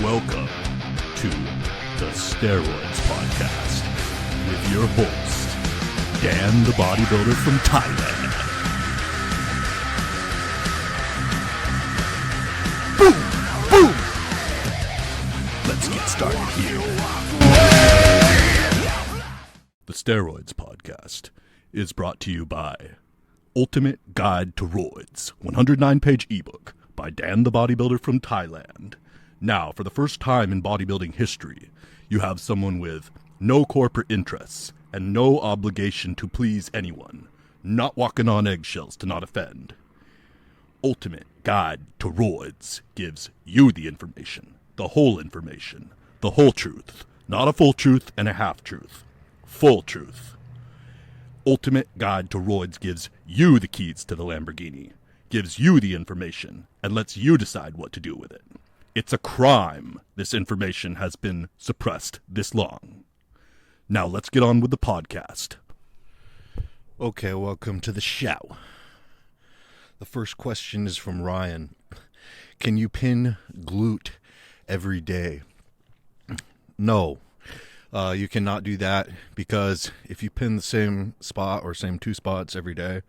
Welcome to the Steroids Podcast with your host, Dan the Bodybuilder from Thailand. Boom! Boom! Let's get started here. The Steroids Podcast is brought to you by Ultimate Guide to Roids, 109-page ebook by Dan the Bodybuilder from Thailand. Now, for the first time in bodybuilding history, you have someone with no corporate interests and no obligation to please anyone, not walking on eggshells to not offend. Ultimate Guide to Roids gives you the information, the whole truth, not a full truth and a half truth, full truth. Ultimate Guide to Roids gives you the keys to the Lamborghini, gives you the information, and lets you decide what to do with it. It's a crime this information has been suppressed this long. Now let's get on with the podcast. Okay, welcome to the show. The first question is from Ryan. Can you pin glute every day? No, you cannot do that, because if you pin the same spot or same two spots every day,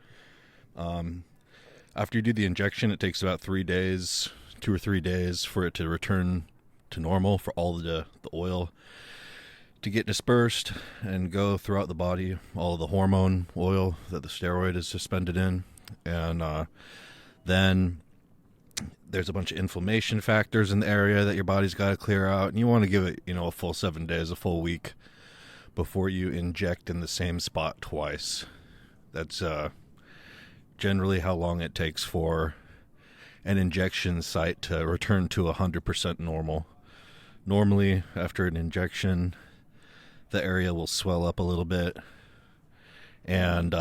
after you do the injection, it takes about 3 days, 2 or 3 days for it to return to normal, for all the oil to get dispersed and go throughout the body, all of the hormone oil that the steroid is suspended in. And then there's a bunch of inflammation factors in the area that your body's got to clear out, and you want to give it, a full 7 days, a full week before you inject in the same spot twice. That's generally how long it takes for an injection site to return to 100% normal. Normally, after an injection, the area will swell up a little bit and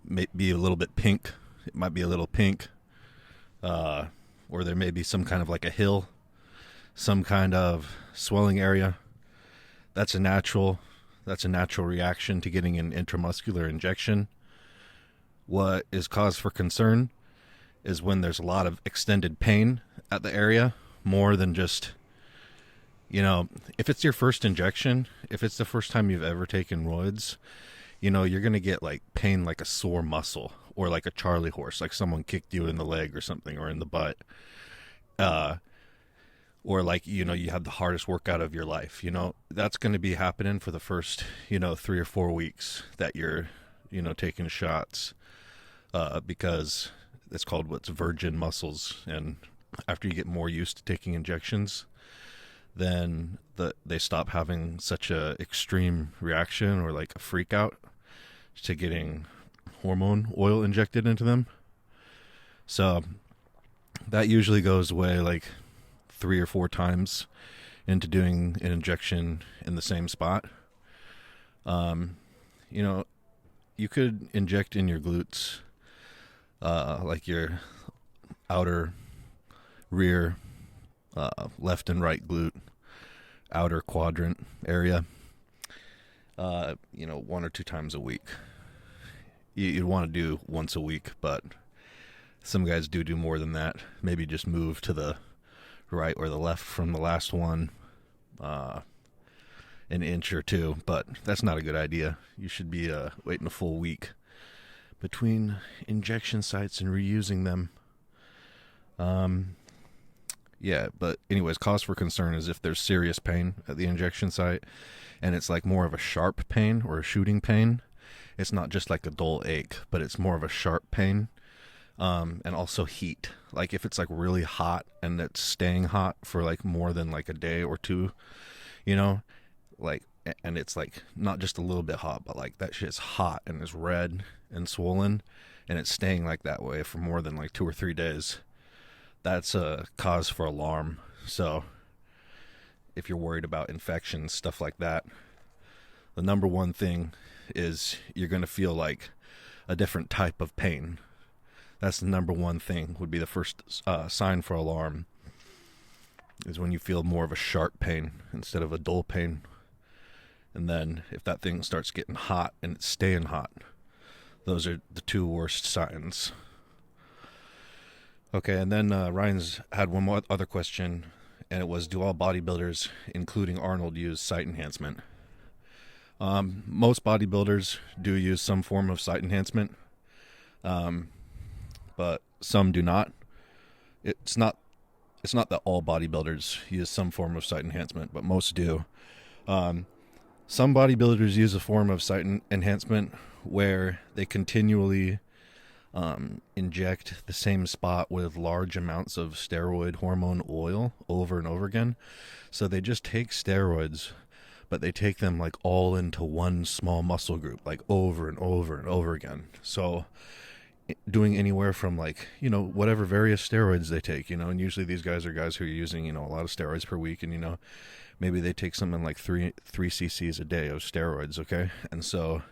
may be a little bit pink. It might be a little pink, or there may be some kind of like a hill, some kind of swelling area. That's a natural reaction to getting an intramuscular injection. What is cause for concern is when there's a lot of extended pain at the area, more than just, if it's your first injection, if it's the first time you've ever taken roids, you're going to get like pain like a sore muscle, or like a Charlie horse, like someone kicked you in the leg or something, or in the butt. Or like, you had the hardest workout of your life, that's going to be happening for the first, 3 or 4 weeks that you're, taking shots, because it's called what's virgin muscles. And after you get more used to taking injections, then they stop having such a extreme reaction or like a freak out to getting hormone oil injected into them. So that usually goes away like 3 or 4 times into doing an injection in the same spot. You could inject in your glutes, like your outer rear, left and right glute, outer quadrant area, 1 or 2 times a week. You'd want to do once a week, but some guys do more than that. Maybe just move to the right or the left from the last one, an inch or 2, but that's not a good idea. You should be waiting a full week between injection sites and reusing them. But anyways, cause for concern is if there's serious pain at the injection site, and it's like more of a sharp pain or a shooting pain. It's not just like a dull ache, but it's more of a sharp pain. And also heat. Like if it's like really hot and it's staying hot for like more than like a day or 2, and it's like not just a little bit hot, but like that shit's hot and is red and swollen, and it's staying like that way for more than like 2 or 3 days. That's a cause for alarm. So if you're worried about infections, stuff like that, the number one thing is you're going to feel like a different type of pain. That's the number one thing, would be the first sign for alarm, is when you feel more of a sharp pain instead of a dull pain. And then if that thing starts getting hot and it's staying hot, those are the 2 worst signs. Okay, and then Ryan's had one more other question, and it was, do all bodybuilders, including Arnold, use site enhancement? Most bodybuilders do use some form of site enhancement, but some do not. It's not it's not that all bodybuilders use some form of site enhancement, but most do. Some bodybuilders use a form of site enhancement where they continually inject the same spot with large amounts of steroid hormone oil over and over again. So they just take steroids, but they take them like all into one small muscle group, like over and over and over again. So doing anywhere from like, whatever various steroids they take, and usually these guys are guys who are using, a lot of steroids per week, and, maybe they take something like three cc's a day of steroids, okay? And so,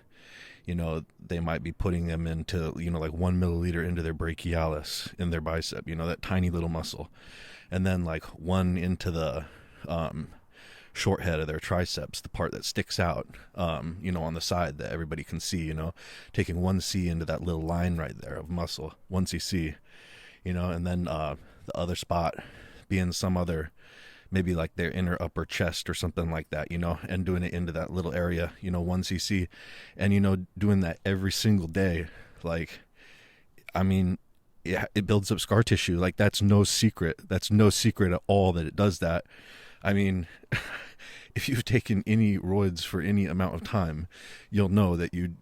they might be putting them into, like 1 milliliter into their brachialis in their bicep, that tiny little muscle. And then like one into the short head of their triceps, the part that sticks out, on the side that everybody can see, taking 1C into that little line right there of muscle, 1cc, and then the other spot being some other, maybe like their inner upper chest or something like that, and doing it into that little area, 1cc, and, doing that every single day. Like, I mean, yeah, it builds up scar tissue. Like, that's no secret. That's no secret at all that it does that. I mean, if you've taken any roids for any amount of time, you'll know that you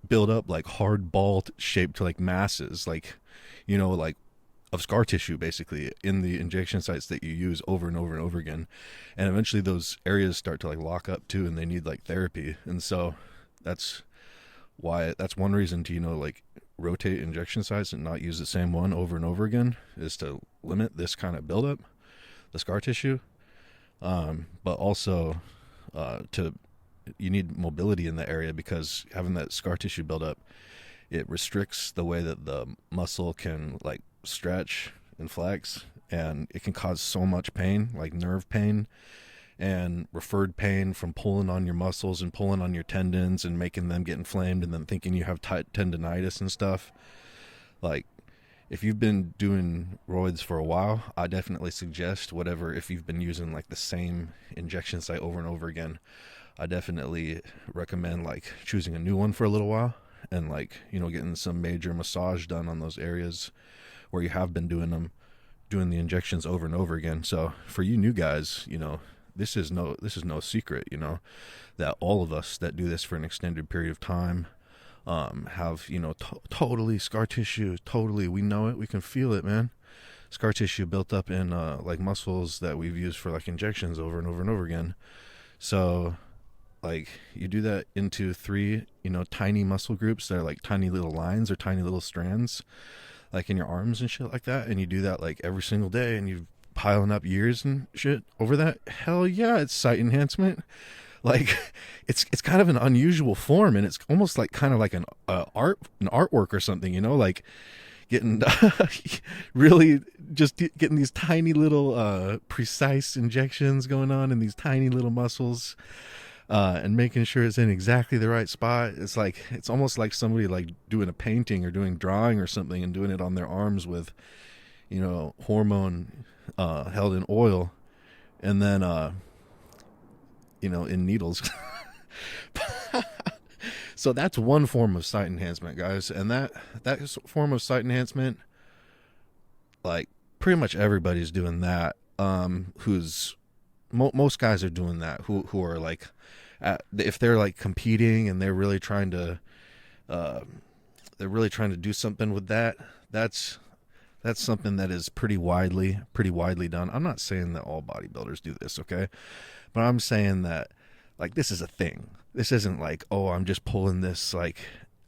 build up like hard ball shaped like masses, like, like of scar tissue basically in the injection sites that you use over and over and over again. And eventually those areas start to like lock up too, and they need like therapy. And so that's one reason to, like rotate injection sites and not use the same one over and over again, is to limit this kind of buildup, the scar tissue. But also you need mobility in the area, because having that scar tissue buildup, it restricts the way that the muscle can like stretch and flex, and it can cause so much pain, like nerve pain and referred pain from pulling on your muscles and pulling on your tendons and making them get inflamed, and then thinking you have tendonitis and stuff. Like, if you've been doing roids for a while, I definitely suggest if you've been using like the same injection site over and over again, I definitely recommend like choosing a new one for a little while, and like, getting some major massage done on those areas where you have been doing the injections over and over again. So for you new guys, this is no secret, that all of us that do this for an extended period of time have, totally scar tissue. Totally. We know it. We can feel it, man. Scar tissue built up in like muscles that we've used for like injections over and over and over again. So like, you do that into 3, tiny muscle groups that are like tiny little lines or tiny little strands, like in your arms and shit like that. And you do that like every single day, and you're piling up years and shit over that. Hell yeah, it's site enhancement. Like, it's kind of an unusual form, and it's almost like kind of like an artwork or something, like getting really just getting these tiny little precise injections going on in these tiny little muscles, and making sure it's in exactly the right spot. It's like, it's almost like somebody like doing a painting or doing drawing or something, and doing it on their arms with, hormone held in oil, and then in needles. So that's one form of site enhancement, guys. And that form of site enhancement, like, pretty much everybody's doing that. Most guys are doing that who are like, if they're like competing and they're really trying to do something with that, that's something that is pretty widely done. I'm not saying that all bodybuilders do this, okay? But I'm saying that, like, this is a thing. This isn't like, oh, I'm just pulling this like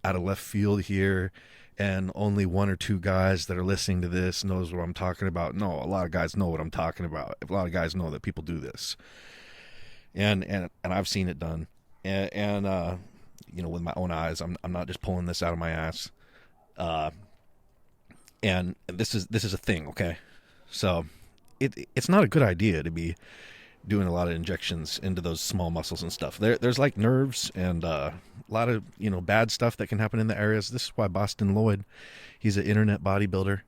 out of left field here, and only 1 or 2 guys that are listening to this knows what I'm talking about. No, a lot of guys know what I'm talking about. A lot of guys know that people do this, and I've seen it done, and with my own eyes. I'm not just pulling this out of my ass. And this is a thing, okay? So it's not a good idea to be doing a lot of injections into those small muscles and stuff. There's like nerves and a lot of bad stuff that can happen in the areas. This is why Bostin Loyd, he's an internet bodybuilder.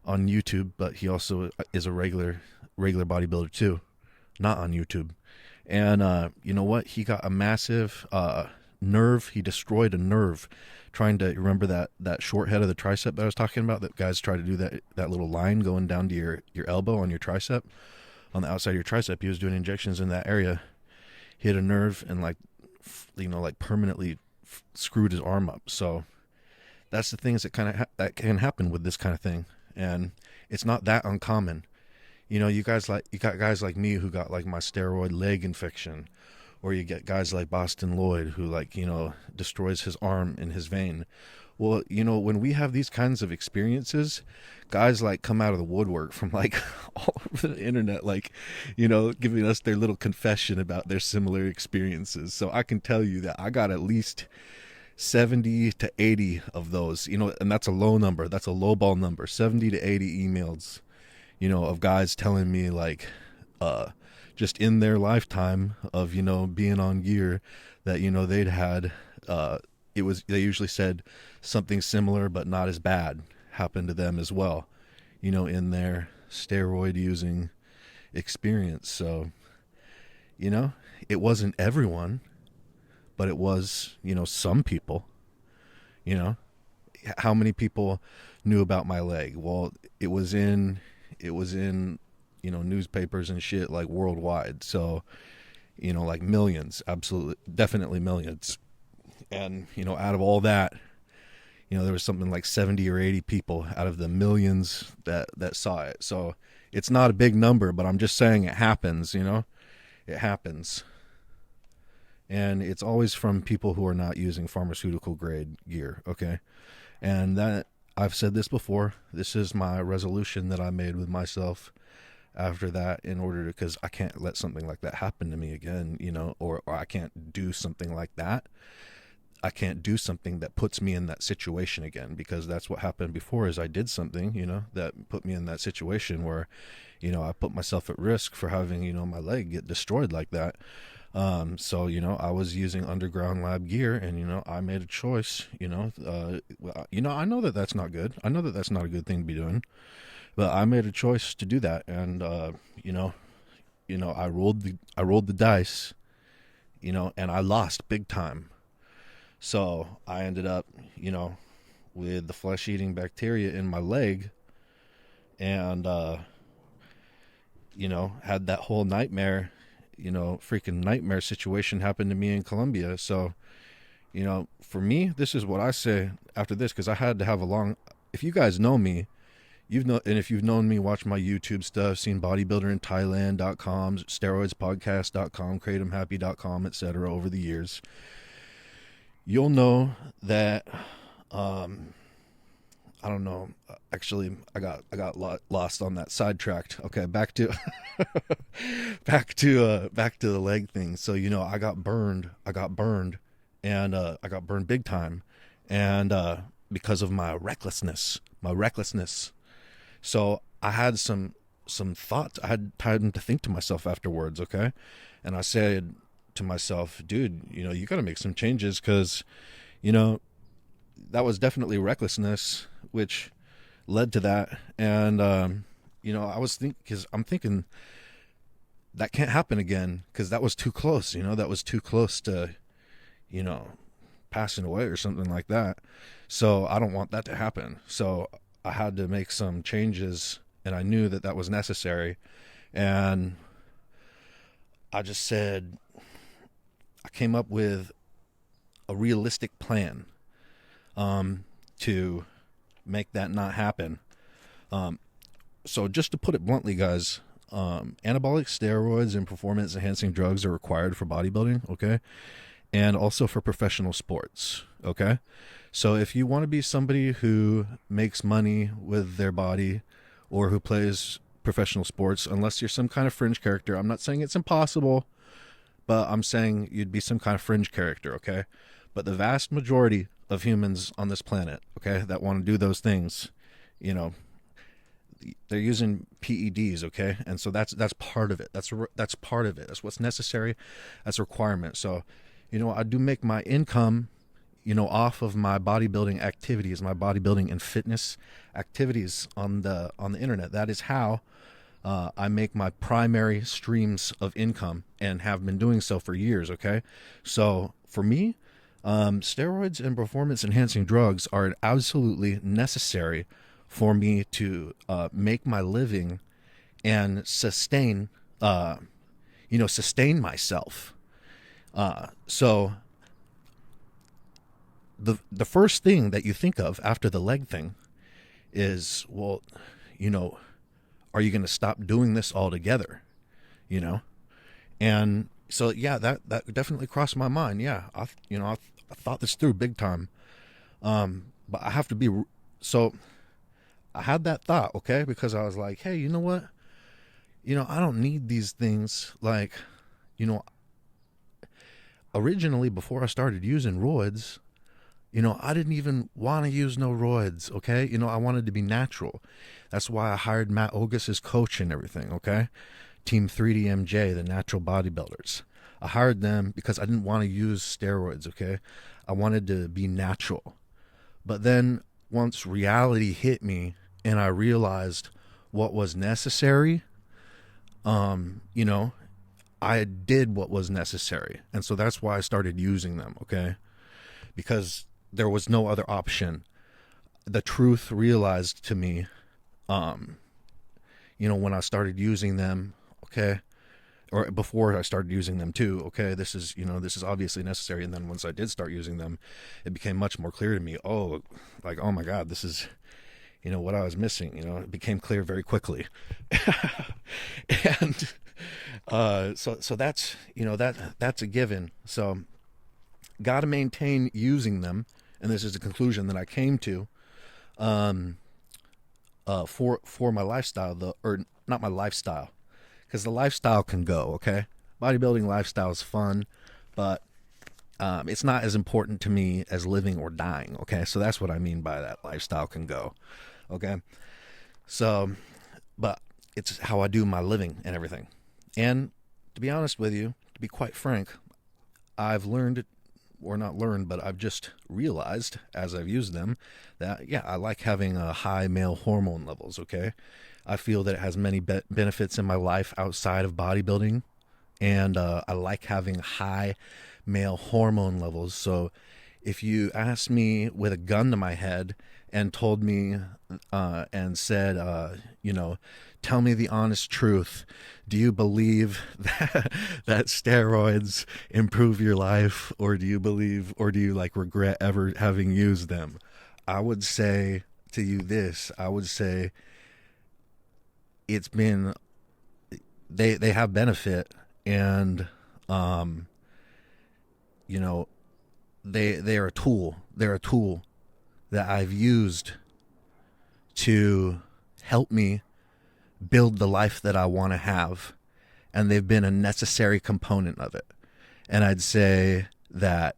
on YouTube, but he also is a regular bodybuilder too, not on YouTube. And you know what? He got a massive nerve. He destroyed a nerve trying to, remember that short head of the tricep that I was talking about, that guys try to do that little line going down to your elbow on your tricep, on the outside of your tricep. He was doing injections in that area, hit a nerve, and like permanently screwed his arm up. So that's the things that that can happen with this kind of thing, and it's not that uncommon. You know, you got guys like me who got like my steroid leg infection, or you get guys like Bostin Loyd who, like, you know, destroys his arm in his vein. Well, you know, when we have these kinds of experiences, guys like come out of the woodwork from like all over the internet, like, you know, giving us their little confession about their similar experiences. So I can tell you that I got at least 70 to 80 of those, you know, and that's a low number. That's a low ball number, 70 to 80 emails, you know, of guys telling me like, just in their lifetime of, you know, being on gear, that, you know, they'd had, they usually said something similar but not as bad happened to them as well, you know, in their steroid using experience. So, you know, it wasn't everyone, but it was, you know, some people. You know, how many people knew about my leg? Well, it was in you know, newspapers and shit, like worldwide. So, you know, like millions, absolutely, definitely millions. And, you know, out of all that, you know, there was something like 70 or 80 people out of the millions that saw it. So it's not a big number, but I'm just saying it happens, you know, it happens. And it's always from people who are not using pharmaceutical grade gear. Okay. And that, I've said this before, this is my resolution that I made with myself after that, in order to, because I can't let something like that happen to me again, you know, or I can't do something like that. I can't do something that puts me in that situation again, because that's what happened before, is I did something, you know, that put me in that situation where, you know, I put myself at risk for having, you know, my leg get destroyed like that. So, you know, I was using underground lab gear, and, you know, I made a choice, you know, I know that that's not good. I know that that's not a good thing to be doing, but I made a choice to do that. And, you know, I rolled the dice, you know, and I lost big time. So I ended up, you know, with the flesh-eating bacteria in my leg, and, you know, had that whole nightmare, you know, freaking nightmare situation happen to me in Colombia. So, you know, for me, this is what I say after this, because I had to have if you guys know me, and if you've known me, watch my YouTube stuff, seen Bodybuilder in Thailand.com, steroidspodcast.com, kratomhappy.com, etc. over the years, you'll know that, I don't know. Actually, I got lost on that, sidetracked. Okay, back to the leg thing. So, you know, I got burned, and I got burned big time, and because of my recklessness. So I had some thoughts. I had time to think to myself afterwards. Okay, and I said to myself, dude, you know, you got to make some changes, because, you know, that was definitely recklessness, which led to that. And, you know, I'm thinking that can't happen again, because that was too close, you know, that was too close to, you know, passing away or something like that. So I don't want that to happen. So I had to make some changes, and I knew that that was necessary. And I just said, I came up with a realistic plan to make that not happen. So just to put it bluntly, guys, anabolic steroids and performance enhancing drugs are required for bodybuilding, okay? And also for professional sports, okay? So if you want to be somebody who makes money with their body, or who plays professional sports, unless you're some kind of fringe character, I'm not saying it's impossible, but I'm saying you'd be some kind of fringe character, okay? But the vast majority of humans on this planet, okay, that want to do those things, you know, they're using PEDs, okay? And so that's part of it. That's part of it. That's what's necessary. That's a requirement. So, you know, I do make my income, off of my bodybuilding activities, my bodybuilding and fitness activities on the internet. That is how I make my primary streams of income, and have been doing so for years. Okay, so for me, steroids and performance enhancing drugs are absolutely necessary for me to make my living and sustain myself. So the first thing that you think of after the leg thing is, well, are you going to stop doing this altogether? And so, yeah, that definitely crossed my mind. Yeah, I thought this through big time. But I have to be, so I had that thought, okay, because I was like, hey, you know what? I don't need these things. Like, originally, before I started using roids, I didn't even want to use no roids, okay? I wanted to be natural. That's why I hired Matt Ogus as coach and everything, okay? Team 3DMJ, the natural bodybuilders. I hired them because I didn't want to use steroids, okay? I wanted to be natural. But then once reality hit me and I realized what was necessary, I did what was necessary. And so that's why I started using them, okay? Because there was no other option. The truth realized to me, when I started using them, okay, or before I started using them too, okay, this is obviously necessary. And then once I did start using them, it became much more clear to me, oh my God, this is, what I was missing, it became clear very quickly. And, so that's, that's a given. So got to maintain using them. And this is the conclusion that I came to, for my lifestyle, or not my lifestyle, because the lifestyle can go, okay? Bodybuilding lifestyle is fun, but it's not as important to me as living or dying, okay? So that's what I mean by that. Lifestyle can go, okay? So, but it's how I do my living and everything. And to be honest with you, to be quite frank, I've learned, or not learned, but I've just realized as I've used them that, yeah, I like having high male hormone levels, okay? I feel that it has many benefits in my life outside of bodybuilding, and I like having high male hormone levels. So if you asked me with a gun to my head and told me and said, tell me the honest truth, do you believe that steroids improve your life, or do you regret ever having used them? I would say to you this. I would say it's been, they have benefit, and they're a tool. They're a tool that I've used to help me build the life that I want to have, and they've been a necessary component of it. And I'd say that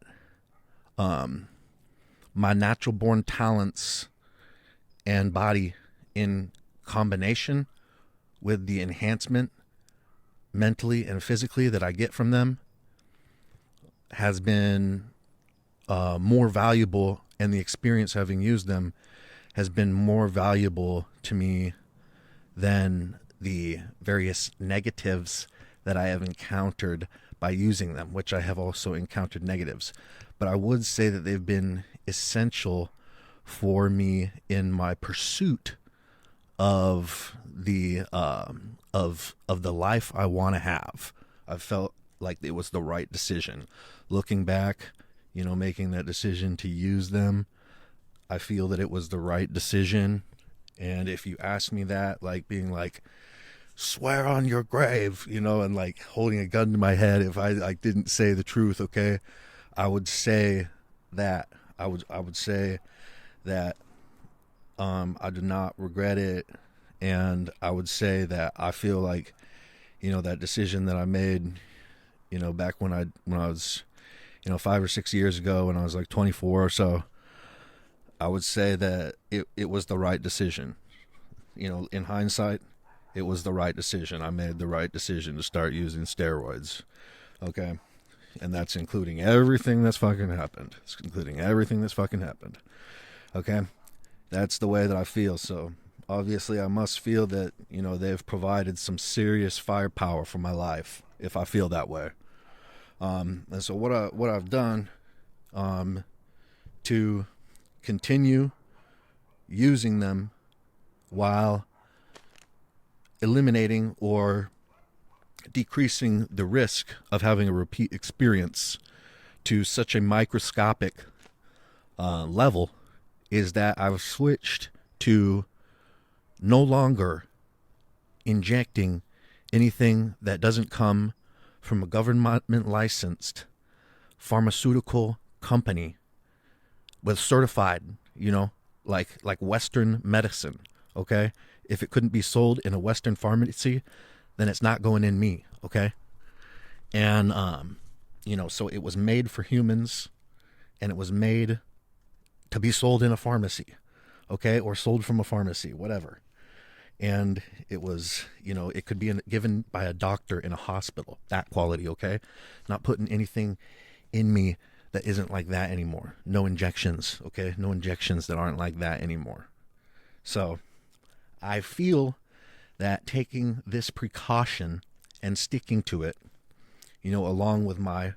my natural born talents and body, in combination with the enhancement mentally and physically that I get from them, has been more valuable, and the experience having used them has been more valuable to me than the various negatives that I have encountered by using them, which I have also encountered negatives. But I would say that they've been essential for me in my pursuit of the life I want to have. I felt like it was the right decision. Looking back, making that decision to use them, I feel that it was the right decision. And if you ask me that, like being like, swear on your grave, and like holding a gun to my head if I didn't say the truth, okay, I would say that I would say that I do not regret it, and I would say that I feel like that decision that I made back when I was 5 or 6 years ago, when I was like 24 or so, I would say that it was the right decision. In hindsight, it was the right decision. I made the right decision to start using steroids. Okay. And that's including everything that's fucking happened. It's including everything that's fucking happened. Okay? That's the way that I feel. So obviously I must feel that, you know, they've provided some serious firepower for my life if I feel that way. And so what I've done to continue using them while eliminating or decreasing the risk of having a repeat experience to such a microscopic level is that I've switched to no longer injecting anything that doesn't come from a government licensed pharmaceutical company with certified, you know, like Western medicine. Okay, if it couldn't be sold in a Western pharmacy, then it's not going in me. Okay, and you know, so it was made for humans, and it was made to be sold in a pharmacy, okay, or sold from a pharmacy, whatever. And it was, you know, it could be given by a doctor in a hospital, that quality, okay? Not putting anything in me that isn't like that anymore. No injections, okay? No injections that aren't like that anymore. So I feel that taking this precaution and sticking to it, you know, along with my,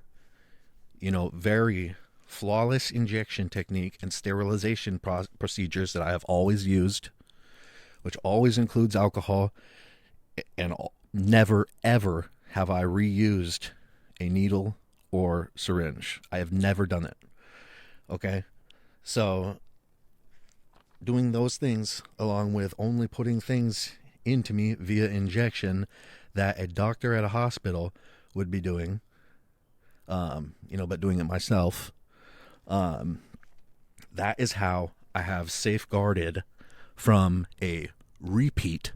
you know, very flawless injection technique and sterilization procedures that I have always used, which always includes alcohol, and never ever have I reused a needle or syringe. I have never done it. Okay? So doing those things along with only putting things into me via injection that a doctor at a hospital would be doing, you know, but doing it myself, that is how I have safeguarded from a repeat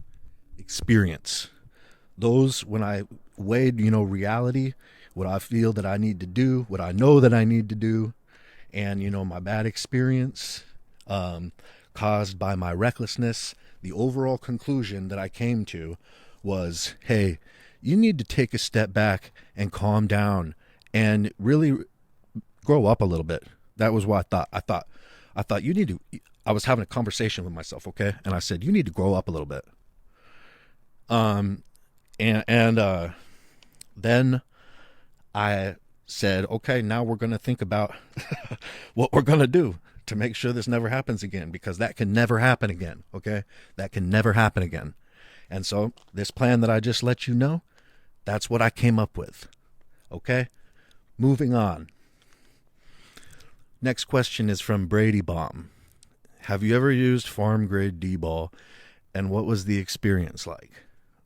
experience. Those, when I weighed, you know, reality, what I feel that I need to do, what I know that I need to do, and, you know, my bad experience caused by my recklessness, the overall conclusion that I came to was, hey, you need to take a step back and calm down and really grow up a little bit. That was what I thought. I thought you need to, I was having a conversation with myself, okay? And I said, you need to grow up a little bit. Then I said, okay, now we're going to think about what we're going to do to make sure this never happens again, because that can never happen again, okay? That can never happen again. And so this plan that I just let you know, that's what I came up with, okay? Moving on. Next question is from Brady Baum. Have you ever used farm grade Dbol, and what was the experience like?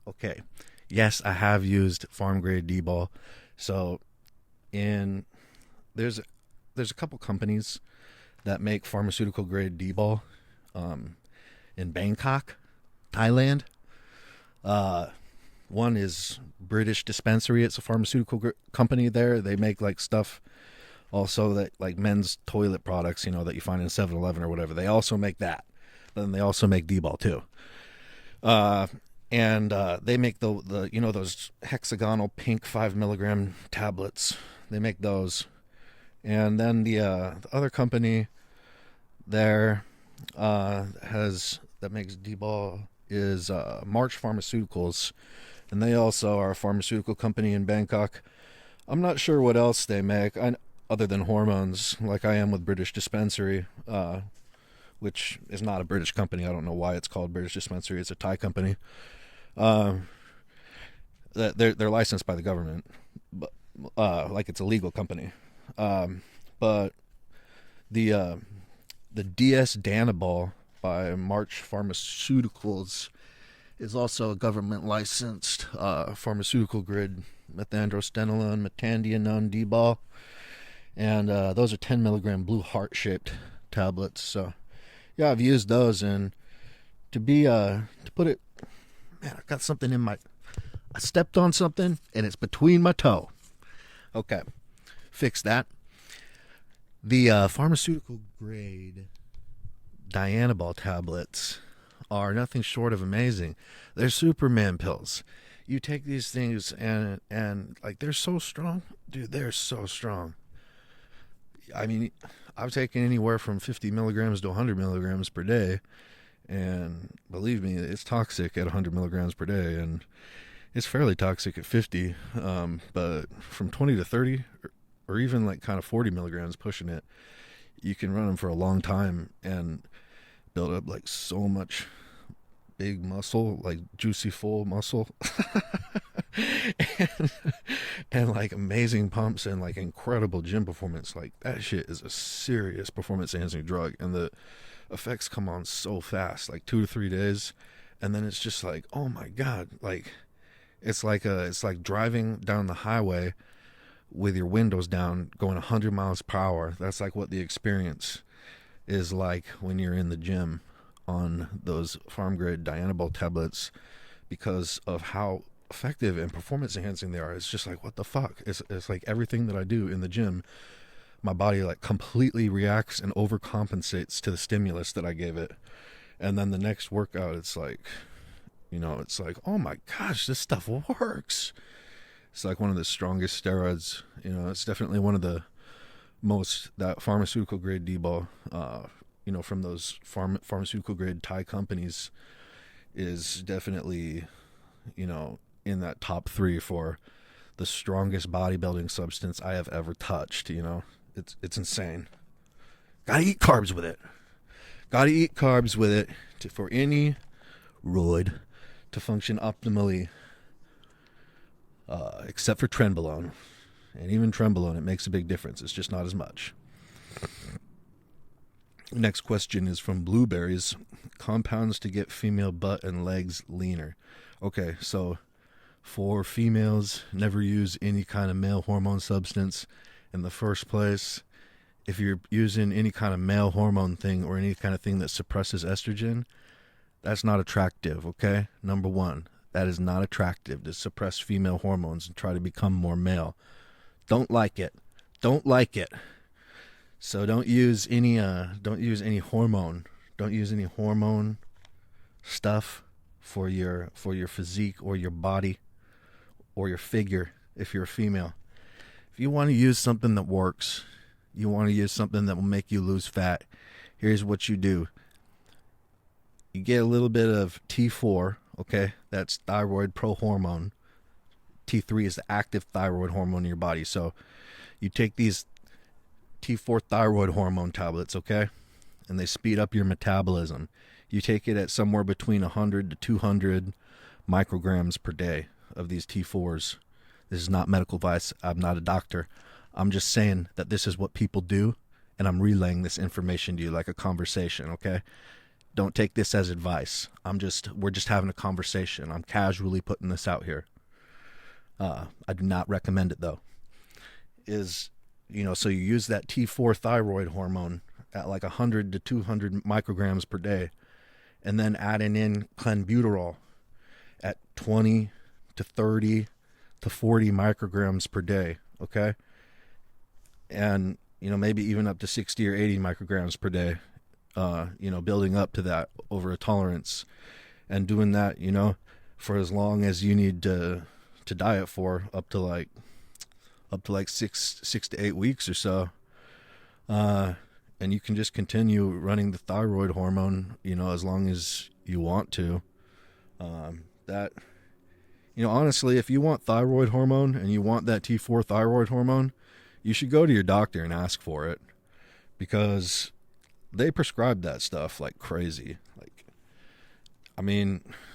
Okay. Yes, I have used farm grade Dbol. So there's a couple companies that make pharmaceutical grade Dbol in Bangkok, Thailand. One is British Dispensary. It's a pharmaceutical company there. They make like stuff also that like men's toilet products, you know, that you find in 7-Eleven or whatever. They also make that. But then they also make Dbol too. And they make the you know, those hexagonal pink 5 milligram tablets. They make those. And then the other company there that makes Dbol is March Pharmaceuticals, and they also are a pharmaceutical company in Bangkok. I'm not sure what else they make other than hormones, like I am with British Dispensary, which is not a British company. I don't know why it's called British Dispensary. It's a Thai company. They're licensed by the government, but like it's a legal company. But the Dianabol by March Pharmaceuticals is also a government licensed pharmaceutical grade methandrostenolone, metandianone, Dbol, and those are 10 milligram blue heart shaped tablets. So yeah, I've used those, and to put it, man, I got something I stepped on something and it's between my toe. Okay, fix that. The pharmaceutical grade Dianabol tablets are nothing short of amazing. They're Superman pills. you take these things and like they're so strong, dude. They're so strong. I mean, I've taken anywhere from 50 milligrams to 100 milligrams per day, and believe me, it's toxic at 100 milligrams per day, and it's fairly toxic at 50. But from 20 to 30, or even like kind of 40 milligrams, pushing it, you can run them for a long time and build up like so much big muscle, like juicy full muscle, and like amazing pumps and like incredible gym performance. Like that shit is a serious performance enhancing drug, and the effects come on so fast, like 2 to 3 days, and then it's just like, oh my god, like it's like driving down the highway with your windows down going 100 miles per hour. That's like what the experience is like when you're in the gym on those farm grade Dianabol tablets, because of how effective and performance enhancing they are. It's just like, what the fuck? It's like everything that I do in the gym, my body like completely reacts and overcompensates to the stimulus that I gave it. And then the next workout, it's like, you know, it's like, oh my gosh, this stuff works. It's like one of the strongest steroids. You know, it's definitely one of the most, that pharmaceutical grade Dbol, you know, from those pharmaceutical grade Thai companies, is definitely, you know, in that top 3 for the strongest bodybuilding substance I have ever touched. You know, it's insane. Gotta eat carbs with it. Gotta eat carbs with it for any roid to function optimally, except for trenbolone. And even trenbolone, it makes a big difference. It's just not as much. Next question is from Blueberries. Compounds to get female butt and legs leaner. Okay, so for females, never use any kind of male hormone substance in the first place. If you're using any kind of male hormone thing or any kind of thing that suppresses estrogen, that's not attractive, okay? Number one, that is not attractive to suppress female hormones and try to become more male. Don't like it. Don't like it. So don't use any hormone. Don't use any hormone stuff for your physique or your body or your figure if you're a female. If you want to use something that works, you want to use something that will make you lose fat, here's what you do. You get a little bit of T4, okay? That's thyroid prohormone. T3 is the active thyroid hormone in your body. So you take these T4 thyroid hormone tablets, okay? And they speed up your metabolism. You take it at somewhere between 100 to 200 micrograms per day of these T4s. This is not medical advice. I'm not a doctor. I'm just saying that this is what people do, and I'm relaying this information to you like a conversation, okay? Don't take this as advice. We're just having a conversation. I'm casually putting this out here. I do not recommend it though. So you use that T4 thyroid hormone at like 100 to 200 micrograms per day, and then adding in Clenbuterol at 20 to 30 to 40 micrograms per day, okay? And, maybe even up to 60 or 80 micrograms per day, building up to that over a tolerance, and doing that, for as long as you need to diet for, up to like 6 to 8 weeks or so. And you can just continue running the thyroid hormone, as long as you want to. Honestly, if you want thyroid hormone and you want that T4 thyroid hormone, you should go to your doctor and ask for it, because they prescribe that stuff like crazy.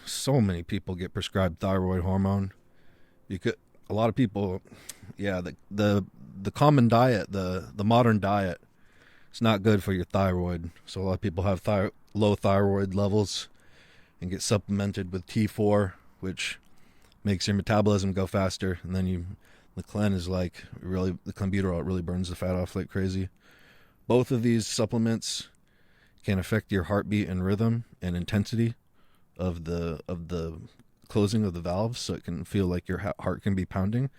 So many people get prescribed thyroid hormone. A lot of people, the common diet, the modern diet, it's not good for your thyroid. So a lot of people have low thyroid levels and get supplemented with T4, which makes your metabolism go faster. And then the Clen is the Clenbuterol, it really burns the fat off like crazy. Both of these supplements can affect your heartbeat and rhythm and intensity of the closing of the valves, so it can feel like your heart can be pounding.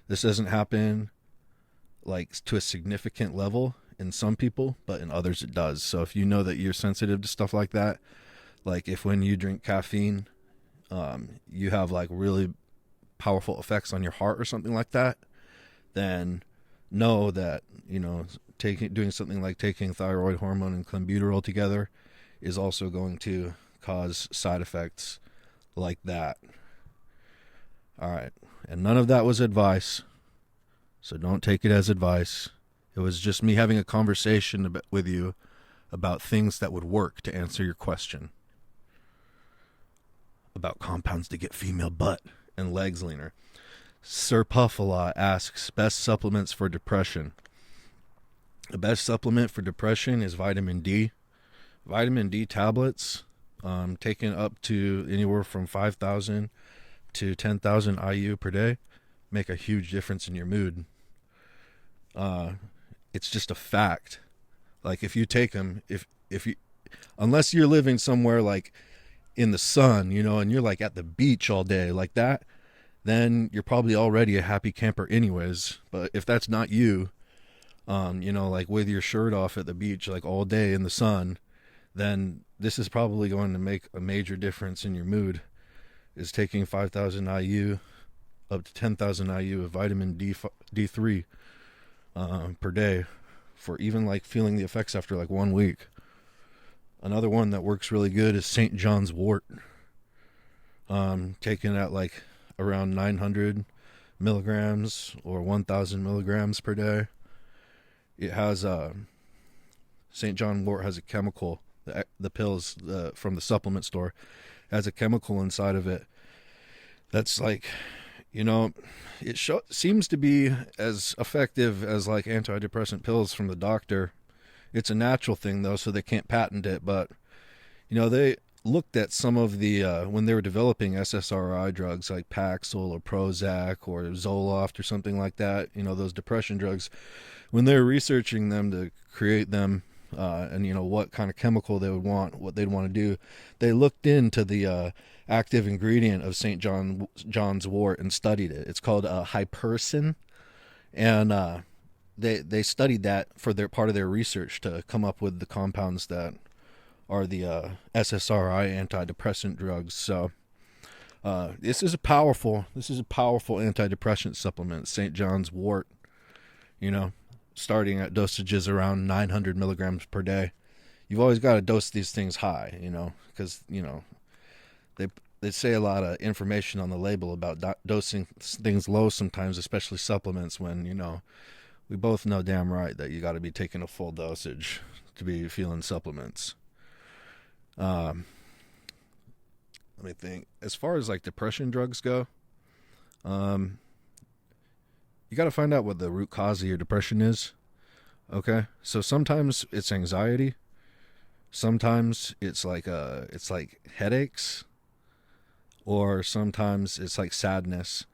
This doesn't happen to a significant level in some people, but in others it does. So if you know that you're sensitive to stuff like that, like if when you drink caffeine, you have really powerful effects on your heart or something like that, then know that, doing something like taking thyroid hormone and clenbuterol together is also going to cause side effects like that. All right. And none of that was advice, so don't take it as advice. It was just me having a conversation with you about things that would work to answer your question about compounds to get female butt and legs leaner. Sir Puffala asks, best supplements for depression. The best supplement for depression is vitamin D. Vitamin D tablets, taken up to anywhere from 5,000 to 10,000 IU per day, make a huge difference in your mood. It's just a fact. Like, if you take them, if you, unless you're living somewhere like in the sun, and you're like at the beach all day like that, then you're probably already a happy camper anyways. But if that's not you, like with your shirt off at the beach, like all day in the sun, then this is probably going to make a major difference in your mood, is taking 5,000 IU up to 10,000 IU of vitamin D3 per day for even like feeling the effects after like 1 week. Another one that works really good is St. John's Wort. Taken at like around 900 milligrams or 1,000 milligrams per day. It has St. John Wort has a chemical, the pills from the supplement store has a chemical inside of it that's like, it seems to be as effective as like antidepressant pills from the doctor. It's a natural thing though, so they can't patent it. But they looked at some of the when they were developing SSRI drugs like Paxil or Prozac or Zoloft or something like that, those depression drugs, when they were researching them to create them, and what kind of chemical they would want, what they'd want to do, they looked into the active ingredient of St. John's Wort and studied it. It's called Hypercin, and they studied that for their part of their research to come up with the compounds that are the SSRI antidepressant drugs. So this is a powerful antidepressant supplement, St. John's Wort. Starting at dosages around 900 milligrams per day. You've always got to dose these things high, because they say a lot of information on the label about dosing things low sometimes, especially supplements, when we both know damn right that you got to be taking a full dosage to be feeling supplements. Let me think. As far as like depression drugs go, you got to find out what the root cause of your depression is. Okay, so sometimes it's anxiety, sometimes it's like headaches, or sometimes it's like sadness,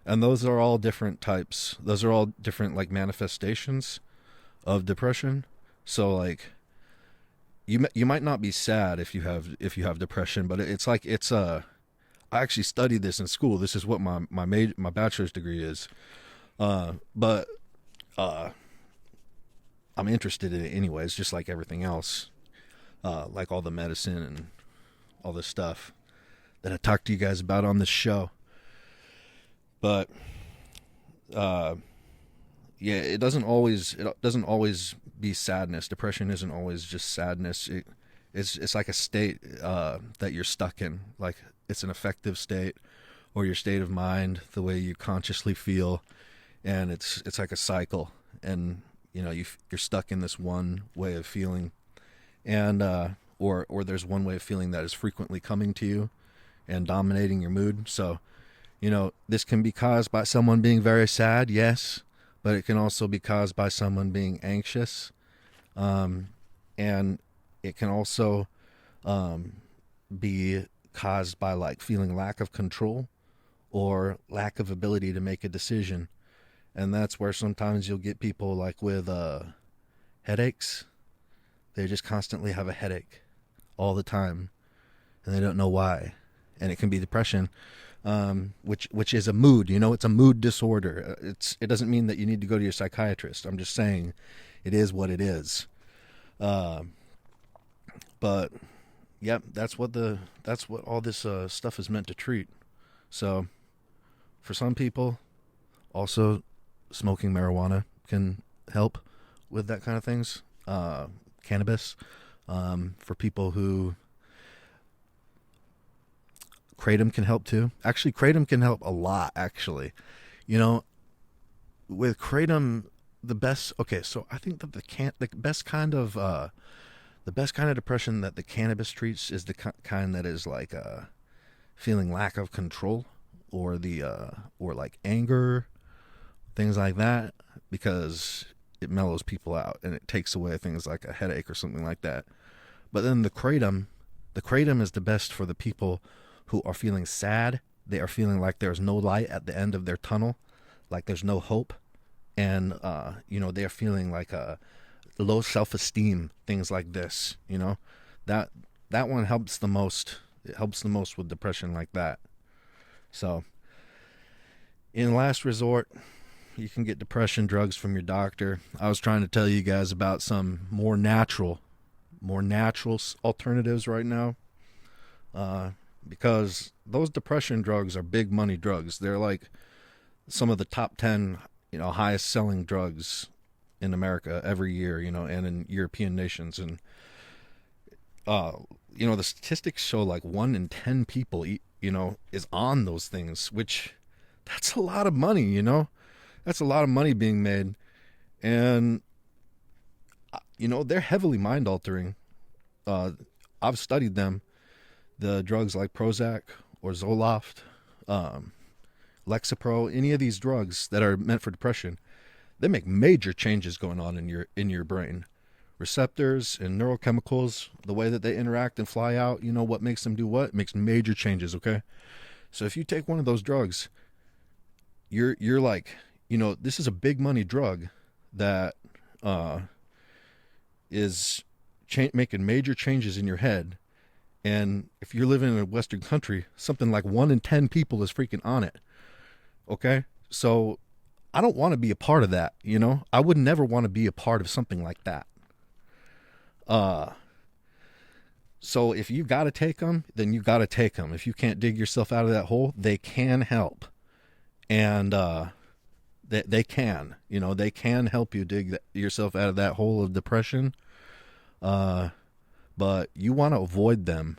and those are all different types. Those are all different like manifestations of depression. So like you might not be sad if you have depression, but I actually studied this in school. This is what my bachelor's degree is. But I'm interested in it anyways, just like everything else, like all the medicine and all this stuff that I talked to you guys about on this show. But it doesn't always be sadness. Depression isn't always just sadness. It's like a state that you're stuck in. Like, it's an affective state, or your state of mind, the way you consciously feel, and it's like a cycle, and you're stuck in this one way of feeling, and or there's one way of feeling that is frequently coming to you and dominating your mood. So this can be caused by someone being very sad, yes, but it can also be caused by someone being anxious, and it can also be caused by like feeling lack of control or lack of ability to make a decision. And that's where sometimes you'll get people like with headaches. They just constantly have a headache all the time, and they don't know why. And it can be depression, which is a mood. It's a mood disorder. It doesn't mean that you need to go to your psychiatrist. I'm just saying it is what it is. But yep, that's what all this stuff is meant to treat. So For some people, also smoking marijuana can help with that kind of things. Cannabis. For people who... Kratom can help too. Actually, Kratom can help a lot, actually. With Kratom, the best... Okay, so I think that the best kind of depression that the cannabis treats is the kind that is like feeling lack of control, or like anger, things like that, because it mellows people out and it takes away things like a headache or something like that. But then the kratom is the best for the people who are feeling sad. They are feeling like there's no light at the end of their tunnel, like there's no hope, and they're feeling like a low self-esteem, things like this. That one helps the most. It helps the most with depression like that. So, in last resort, you can get depression drugs from your doctor. I was trying to tell you guys about some more natural alternatives right now, because those depression drugs are big money drugs. They're like some of the top 10, highest selling drugs in America every year, and in European nations. And the statistics show like 1 in 10 people is on those things, which that's a lot of money. That's a lot of money being made. And they're heavily mind altering. I've studied them. The drugs like Prozac or Zoloft, Lexapro, any of these drugs that are meant for depression, they make major changes going on in your brain. Receptors and neurochemicals, the way that they interact and fly out, what makes them do what? It makes major changes, okay? So if you take one of those drugs, you're like, this is a big money drug that is making major changes in your head. And if you're living in a Western country, something like 1 in 10 people is freaking on it. Okay? So I don't want to be a part of that, I would never want to be a part of something like that. So if you got to take them, then you got to take them. If you can't dig yourself out of that hole, they can help. And they can help you dig yourself out of that hole of depression. But you want to avoid them,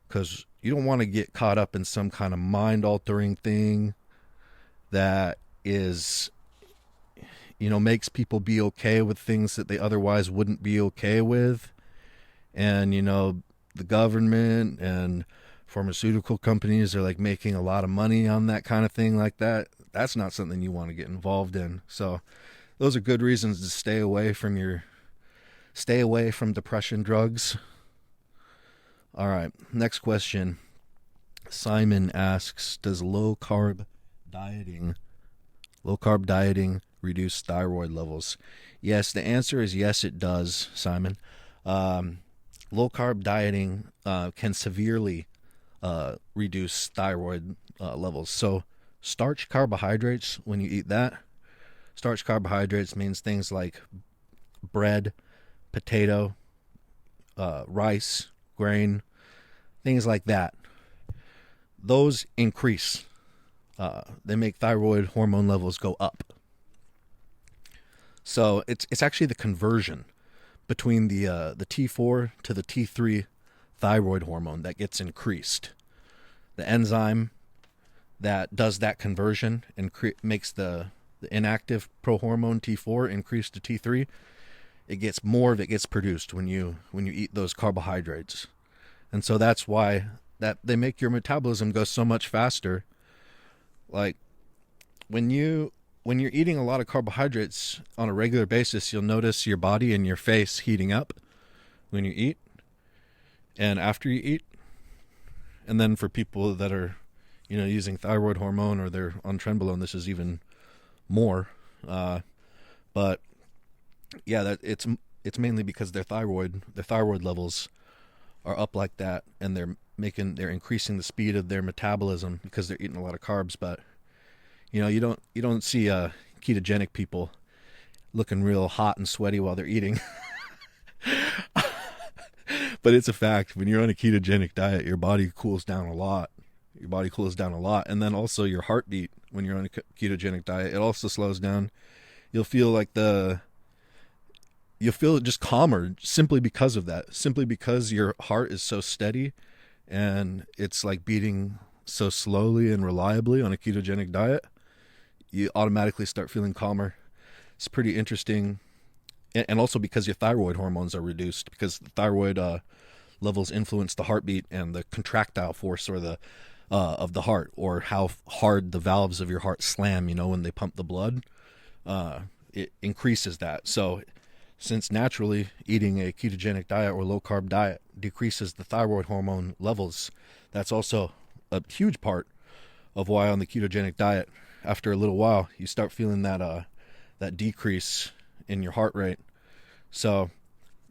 because you don't want to get caught up in some kind of mind-altering thing that is, makes people be okay with things that they otherwise wouldn't be okay with. And, the government and pharmaceutical companies are like making a lot of money on that kind of thing like that. That's not something you want to get involved in. So those are good reasons to stay away from depression drugs. All right, next question. Simon asks, does low carb dieting reduce thyroid levels? Yes, the answer is yes, it does, Simon. Low carb dieting can severely reduce thyroid levels. So starch carbohydrates, when you eat that, starch carbohydrates means things like bread, potato, rice, grain, things like that. Those increase. They make thyroid hormone levels go up. So it's actually the conversion between the T4 to the T3 thyroid hormone that gets increased. The enzyme that does that conversion and makes the inactive prohormone T4 increase to T3. It gets more of it gets produced when you eat those carbohydrates. And so that's why that they make your metabolism go so much faster. Like when you're eating a lot of carbohydrates on a regular basis, you'll notice your body and your face heating up when you eat and after you eat. And then for people that are, using thyroid hormone or they're on trenbolone, this is even more. But yeah, that it's mainly because their thyroid levels are up like that, and they're increasing the speed of their metabolism because they're eating a lot of carbs. But you don't see ketogenic people looking real hot and sweaty while they're eating. But it's a fact. When you're on a ketogenic diet, your body cools down a lot. Your body cools down a lot. And then also your heartbeat when you're on a ketogenic diet, it also slows down. You'll feel just calmer simply because of that. Simply because your heart is so steady and it's like beating so slowly and reliably on a ketogenic diet, you automatically start feeling calmer. It's pretty interesting. And also because your thyroid hormones are reduced, because the thyroid levels influence the heartbeat and the contractile force or the of the heart, or how hard the valves of your heart slam, when they pump the blood. It increases that. So since naturally eating a ketogenic diet or low carb diet decreases the thyroid hormone levels, that's also a huge part of why on the ketogenic diet, after a little while, you start feeling that decrease in your heart rate. So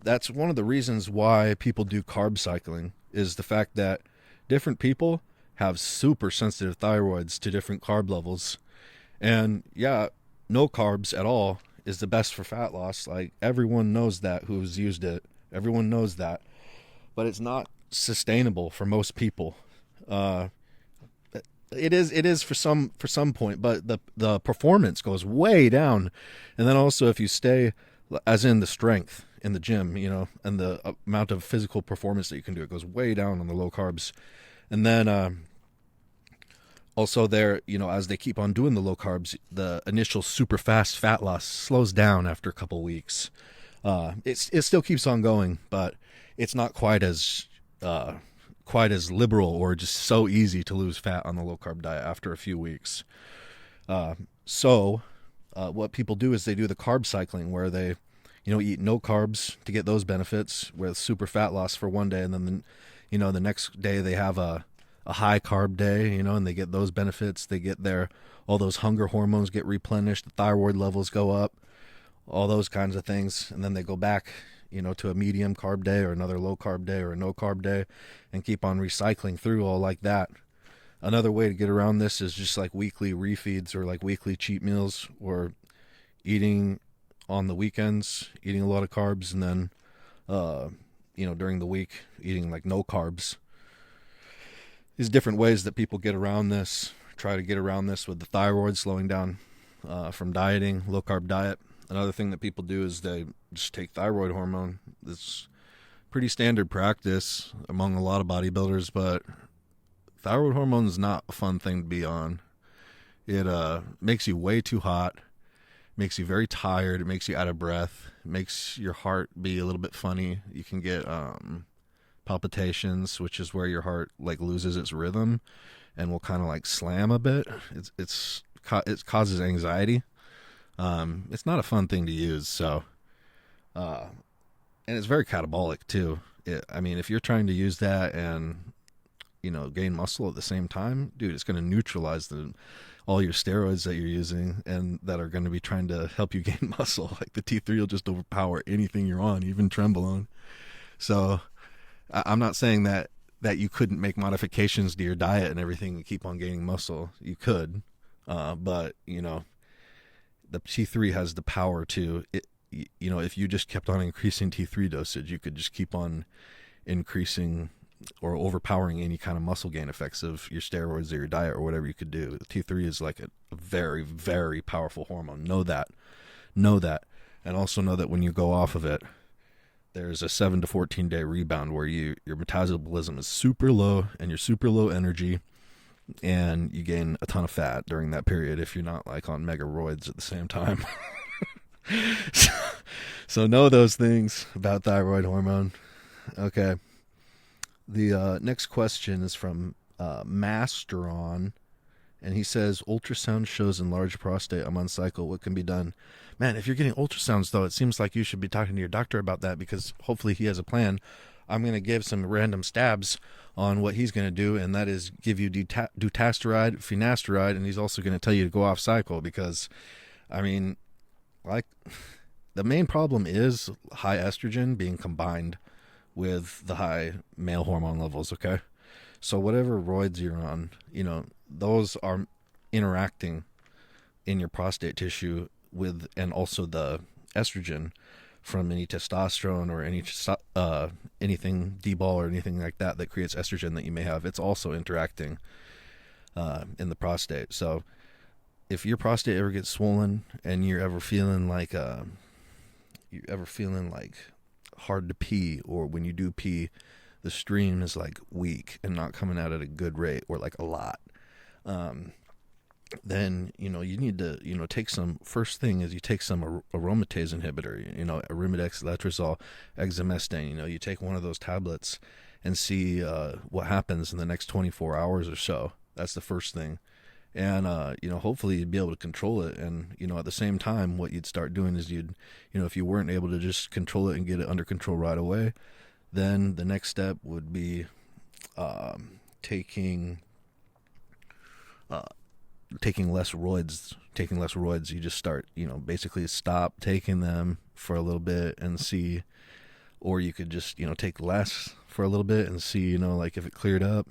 that's one of the reasons why people do carb cycling, is the fact that different people have super sensitive thyroids to different carb levels. And yeah, no carbs at all is the best for fat loss. Like, everyone knows that who's used it. Everyone knows that. But it's not sustainable for most people. It is for some point, but the performance goes way down. And then also if you stay, as in the strength in the gym, and the amount of physical performance that you can do, it goes way down on the low carbs. And then also there, as they keep on doing the low carbs, the initial super fast fat loss slows down after a couple weeks. It still keeps on going, but it's not quite as liberal or just so easy to lose fat on the low carb diet after a few weeks. So what people do is they do the carb cycling, where they eat no carbs to get those benefits with super fat loss for one day, and then the next day they have a high carb day, and they get those benefits. They get all those hunger hormones get replenished, the thyroid levels go up, all those kinds of things. And then they go back, to a medium carb day or another low carb day or a no carb day, and keep on recycling through all like that. Another way to get around this is just like weekly refeeds, or like weekly cheat meals, or eating on the weekends, eating a lot of carbs, and then, during the week, eating like no carbs. These different ways that people get around this, try to get around this with the thyroid slowing down from dieting, low carb diet. Another thing that people do is they just take thyroid hormone. It's pretty standard practice among a lot of bodybuilders, but thyroid hormone is not a fun thing to be on. It makes you way too hot, makes you very tired, it makes you out of breath, it makes your heart be a little bit funny. You can get palpitations, which is where your heart like loses its rhythm and will kind of like slam a bit. It causes anxiety. It's not a fun thing to use. So, and it's very catabolic too. If you're trying to use that and gain muscle at the same time, dude, it's going to neutralize all your steroids that you're using and that are going to be trying to help you gain muscle. Like the T3 will just overpower anything you're on, even Trenbolone. So I'm not saying that you couldn't make modifications to your diet and everything and keep on gaining muscle. You could, but the T3 has the power to, if you just kept on increasing T3 dosage, you could just keep on increasing or overpowering any kind of muscle gain effects of your steroids or your diet or whatever you could do. The T3 is like a very, very powerful hormone. Know that. And also know that when you go off of it, there's a 7 to 14 day rebound where your metabolism is super low and you're super low energy, and you gain a ton of fat during that period if you're not like on mega roids at the same time. So know those things about thyroid hormone. Okay. The next question is from Masteron, and he says, ultrasound shows enlarged prostate. I'm on cycle. What can be done? Man, if you're getting ultrasounds, though, it seems like you should be talking to your doctor about that, because hopefully he has a plan. I'm going to give some random stabs on what he's going to do, and that is give you dutasteride, finasteride, and he's also going to tell you to go off cycle, because, the main problem is high estrogen being combined with the high male hormone levels, okay? So whatever roids you're on, those are interacting in your prostate tissue with, and also the estrogen from any testosterone or anything Dbol or anything like that creates estrogen that you may have. It's also interacting. in the prostate. So if your prostate ever gets swollen and you're ever feeling like hard to pee, or when you do pee, the stream is like weak and not coming out at a good rate, or like a lot, then, you need to, take some, first thing is you take some aromatase inhibitor, Arimidex, letrozole, exemestane, you take one of those tablets and see what happens in the next 24 hours or so. That's the first thing. And, hopefully you'd be able to control it. And, at the same time, what you'd start doing is if you weren't able to just control it and get it under control right away, then the next step would be taking less roids. You just start, basically stop taking them for a little bit and see, or you could just, take less for a little bit and see, like if it cleared up.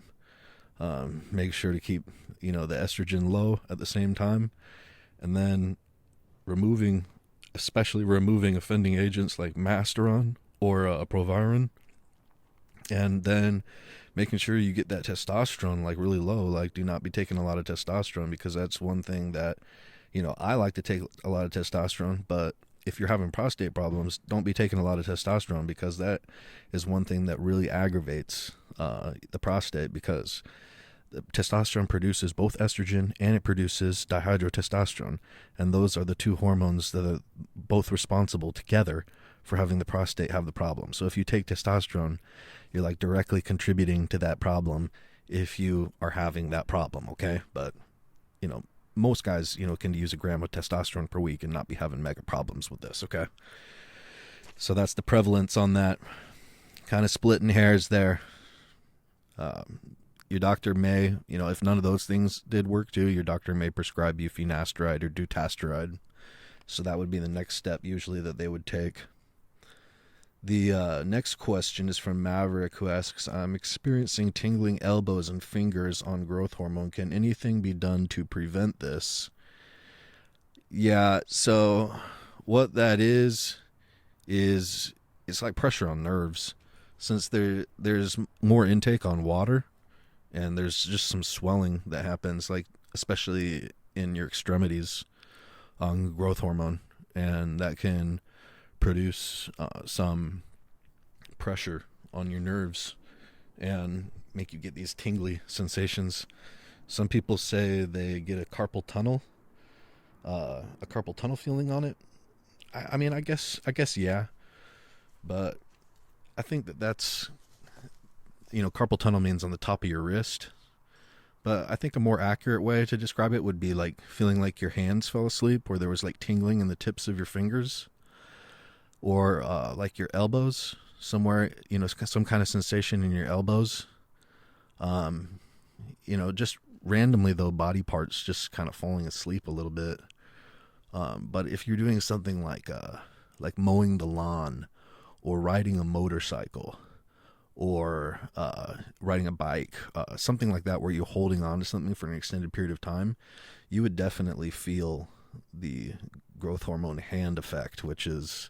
Make sure to keep, the estrogen low at the same time, and then especially removing offending agents like Masteron or Proviron, and then making sure you get that testosterone like really low. Like, do not be taking a lot of testosterone, because that's one thing that, I like to take a lot of testosterone, but if you're having prostate problems, don't be taking a lot of testosterone, because that is one thing that really aggravates the prostate, because the testosterone produces both estrogen and it produces dihydrotestosterone, and those are the two hormones that are both responsible together for having the prostate have the problem. So if you take testosterone, you're like directly contributing to that problem if you are having that problem, okay? But, most guys, can use a gram of testosterone per week and not be having mega problems with this, okay? So that's the prevalence on that. Kind of splitting hairs there. Your doctor may, if none of those things did work too, your doctor may prescribe you finasteride or dutasteride. So that would be the next step usually that they would take. The next question is from Maverick, who asks, I'm experiencing tingling elbows and fingers on growth hormone. Can anything be done to prevent this? Yeah, so what that is it's like pressure on nerves. Since there's more intake on water, and there's just some swelling that happens, like especially in your extremities on growth hormone, and that can produce some pressure on your nerves and make you get these tingly sensations. Some people say they get a carpal tunnel feeling on it. I mean, I guess yeah, but I think that's, carpal tunnel means on the top of your wrist, but I think a more accurate way to describe it would be like feeling like your hands fell asleep, or there was like tingling in the tips of your fingers, or like your elbows somewhere, some kind of sensation in your elbows. Just randomly though, body parts just kind of falling asleep a little bit. But if you're doing something like mowing the lawn, or riding a motorcycle, or riding a bike, something like that, where you're holding on to something for an extended period of time, you would definitely feel the growth hormone hand effect, which is,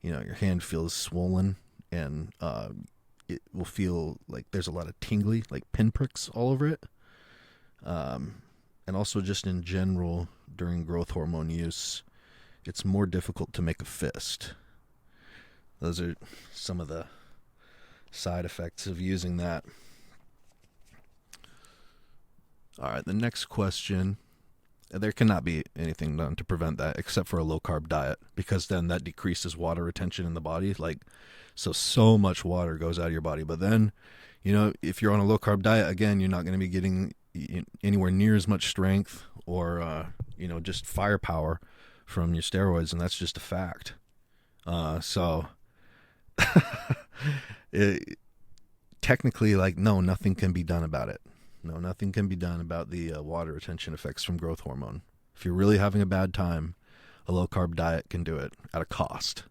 your hand feels swollen, and it will feel like there's a lot of tingly, like pinpricks all over it. And also just in general, during growth hormone use, it's more difficult to make a fist. Those are some of the side effects of using that. All right, the next question. There cannot be anything done to prevent that except for a low-carb diet, because then that decreases water retention in the body. So much water goes out of your body. But then, if you're on a low-carb diet, again, you're not going to be getting anywhere near as much strength or, just firepower from your steroids, and that's just a fact. Technically, no, nothing can be done about it. No, nothing can be done about the water retention effects from growth hormone. If you're really having a bad time, a low-carb diet can do it at a cost.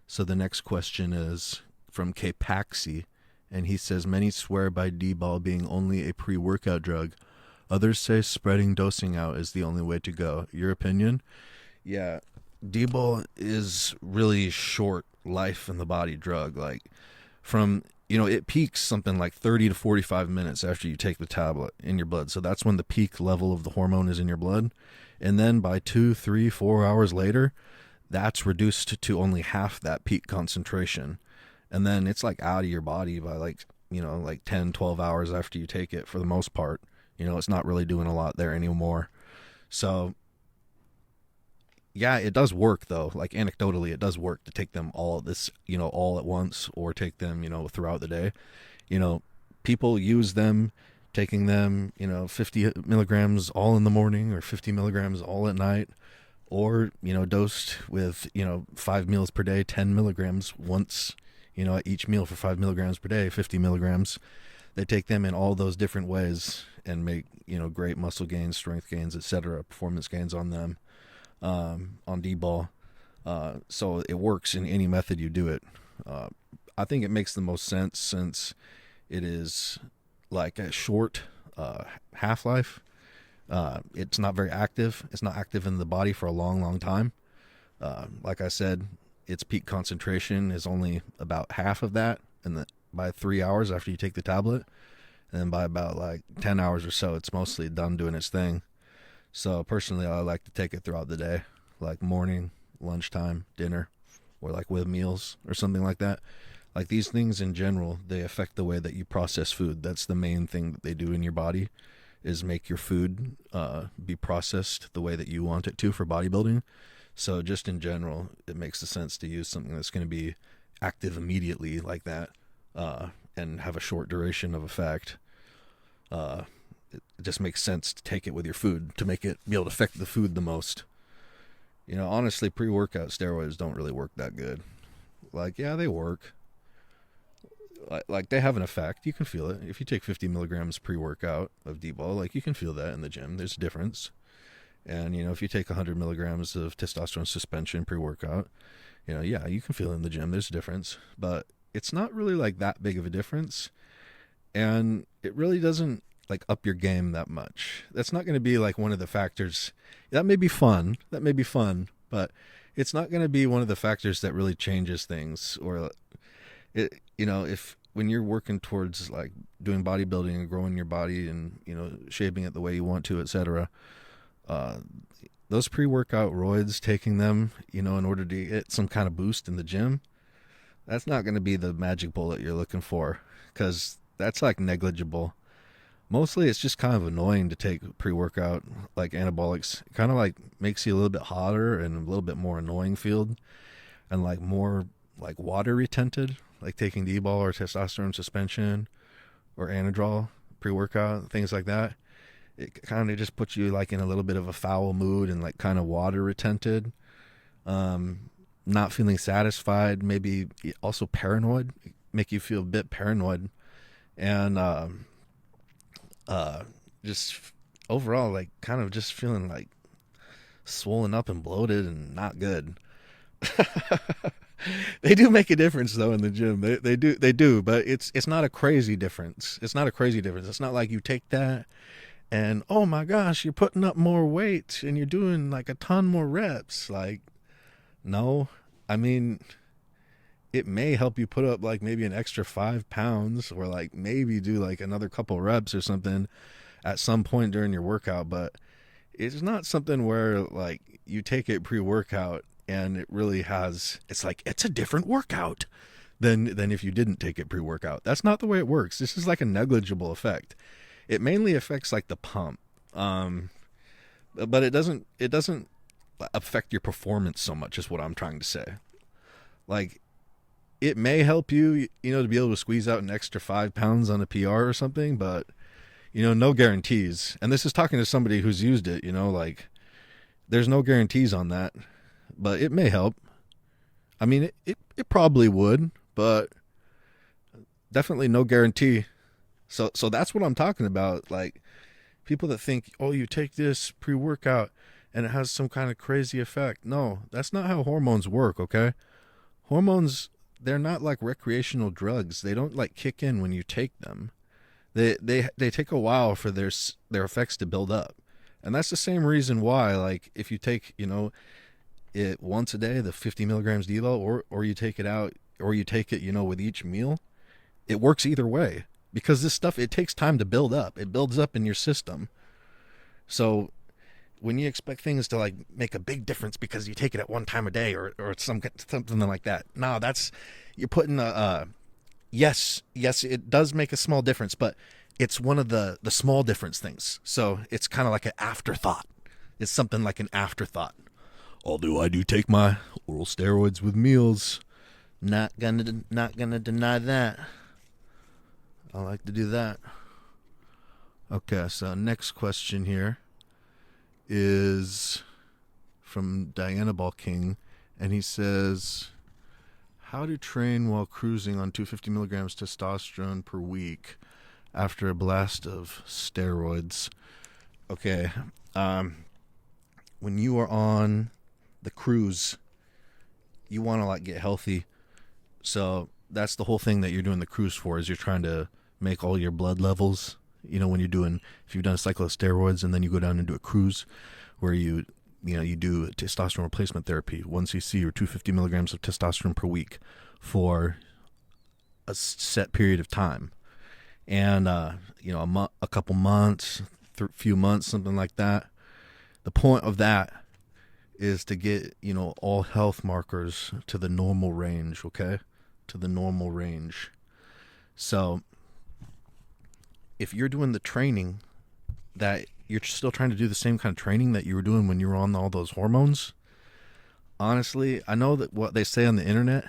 So the next question is from K-Paxi, and he says, many swear by Dbol being only a pre-workout drug. Others say spreading dosing out is the only way to go. Your opinion? Yeah, Dbol is really short life in the body drug. From it peaks something like 30 to 45 minutes after you take the tablet in your blood. So that's when the peak level of the hormone is in your blood. And then by 2, 3, 4 hours later, that's reduced to only half that peak concentration. And then it's like out of your body by like 10, 12 hours after you take it for the most part. It's not really doing a lot there anymore. So yeah, it does work though. Like anecdotally, it does work to take them all at once, or take them, throughout the day. People use them, taking them, 50 milligrams all in the morning or 50 milligrams all at night, or, dosed with, 5 meals per day, 10 milligrams once, at each meal for 5 milligrams per day, 50 milligrams. They take them in all those different ways and make, great muscle gains, strength gains, etc., performance gains on them. On Dbol. So it works in any method you do it. I think it makes the most sense since it is like a short half-life. It's not very active. It's not active in the body for a long, long time. Like I said, its peak concentration is only about half of that, and by 3 hours after you take the tablet, and then by about like 10 hours or so, it's mostly done doing its thing. So personally, I like to take it throughout the day, like morning, lunchtime, dinner, or like with meals or something like that. Like these things in general, they affect the way that you process food. That's the main thing that they do in your body, is make your food be processed the way that you want it to for bodybuilding. So just in general, it makes the sense to use something that's going to be active immediately like that, and have a short duration of effect. It just makes sense to take it with your food to make it be able to affect the food the most. Honestly, pre-workout steroids don't really work that good. Like, yeah, they work. Like they have an effect. You can feel it. If you take 50 milligrams pre-workout of Dbol, like you can feel that in the gym. There's a difference. And, if you take 100 milligrams of testosterone suspension pre-workout, yeah, you can feel it in the gym. There's a difference. But it's not really like that big of a difference. And it really doesn't like up your game that much. That's not going to be like one of the factors. That may be fun, but it's not going to be one of the factors that really changes things. Or it, if when you're working towards like doing bodybuilding and growing your body and, shaping it the way you want to, etc., those pre-workout roids, taking them, in order to get some kind of boost in the gym, that's not going to be the magic bullet you're looking for, because that's like negligible. Mostly it's just kind of annoying to take pre-workout like anabolics. It kind of like makes you a little bit hotter and a little bit more annoying feel, and like more like water retented, like taking Dbol or testosterone suspension or Anadrol pre-workout, things like that. It kind of just puts you like in a little bit of a foul mood and like kind of water retented, not feeling satisfied, maybe also paranoid, make you feel a bit paranoid, and just overall like kind of just feeling like swollen up and bloated and not good. They do make a difference though in the gym. They do, but it's not a crazy difference. It's not like you take that and oh my gosh, you're putting up more weight and you're doing like a ton more reps. Like, no, I mean, it may help you put up like maybe an extra 5 pounds, or like maybe do like another couple reps or something at some point during your workout. But it's not something where like you take it pre-workout and it really has, it's like, it's a different workout than if you didn't take it pre-workout. That's not the way it works. This is like a negligible effect. It mainly affects like the pump. But it doesn't affect your performance so much, is what I'm trying to say. Like, it may help you, to be able to squeeze out an extra 5 pounds on a PR or something, but, no guarantees. And this is talking to somebody who's used it, like, there's no guarantees on that, but it may help. I mean, it probably would, but definitely no guarantee. So that's what I'm talking about. Like, people that think, oh, you take this pre-workout and it has some kind of crazy effect. No, that's not how hormones work, okay? Hormones, they're not like recreational drugs. They don't like kick in when you take them. They take a while for their effects to build up. And that's the same reason why, like, if you take, it once a day, the 50 milligrams Dbol, or you take it out, or you take it, with each meal, it works either way, because this stuff, it takes time to build up. It builds up in your system. So when you expect things to like make a big difference because you take it at one time a day or something like that, no, you're putting yes, it does make a small difference, but it's one of the small difference things. So it's kind of like an afterthought. It's something like an afterthought. Although I do take my oral steroids with meals, not gonna deny that. I like to do that. Okay, so next question here is from Dianabol King, and he says, how to train while cruising on 250 milligrams testosterone per week after a blast of steroids. Okay, when you are on the cruise, you want to like get healthy. So that's the whole thing that you're doing the cruise for, is you're trying to make all your blood levels, when if you've done a cycle of steroids and then you go down and do a cruise where you do testosterone replacement therapy, 1cc or 250 milligrams of testosterone per week for a set period of time. And, a couple months, few months, something like that. The point of that is to get, all health markers to the normal range, okay? To the normal range. So if you're doing the training that you're still trying to do the same kind of training that you were doing when you were on all those hormones, honestly, I know that what they say on the internet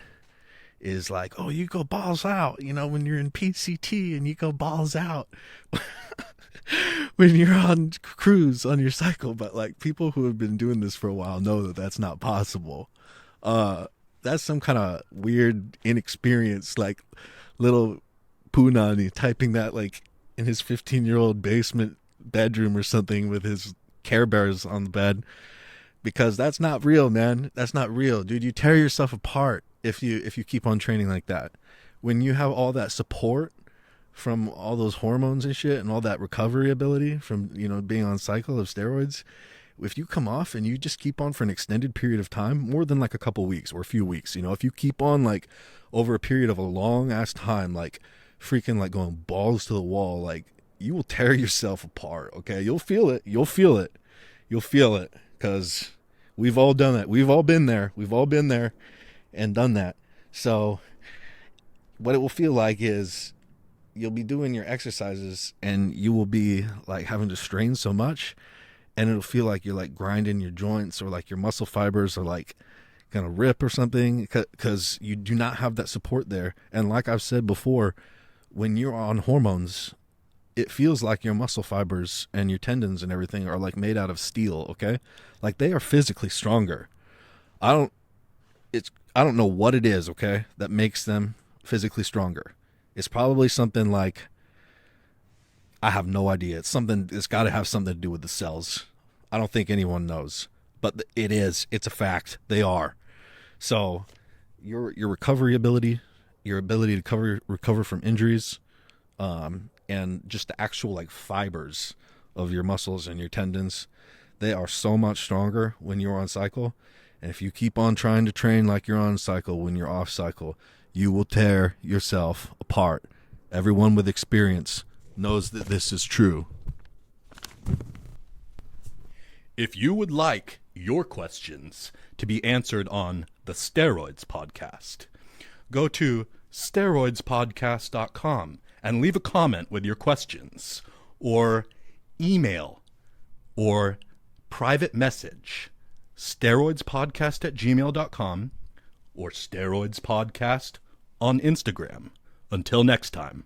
is like, oh, you go balls out, when you're in PCT, and you go balls out when you're on cruise on your cycle. But like, people who have been doing this for a while know that that's not possible. That's some kind of weird, inexperienced, like little punani typing that like in his 15-year-old basement bedroom or something with his Care Bears on the bed, because that's not real, man. That's not real, dude. You tear yourself apart if you keep on training like that. When you have all that support from all those hormones and shit and all that recovery ability from, being on cycle of steroids, if you come off and you just keep on for an extended period of time, more than like a couple weeks or a few weeks, if you keep on like over a period of a long ass time, like freaking like going balls to the wall, like you will tear yourself apart. Okay. You'll feel it. Cause we've all done it. We've all been there and done that. So what it will feel like is you'll be doing your exercises and you will be like having to strain so much, and it'll feel like you're like grinding your joints, or like your muscle fibers are like gonna rip or something, because you do not have that support there. And like I've said before, when you're on hormones, it feels like your muscle fibers and your tendons and everything are like made out of steel. Okay. Like they are physically stronger. I don't know what it is, okay, that makes them physically stronger. It's probably something like, I have no idea. It's got to have something to do with the cells. I don't think anyone knows, but it's a fact. They are. So your recovery ability, your ability to recover from injuries, and just the actual like fibers of your muscles and your tendons, they are so much stronger when you're on cycle. And if you keep on trying to train like you're on cycle when you're off cycle, you will tear yourself apart. Everyone with experience knows that this is true. If you would like your questions to be answered on the Steroids podcast, go to steroidspodcast.com and leave a comment with your questions, or email or private message steroidspodcast@gmail.com or steroidspodcast on Instagram. Until next time.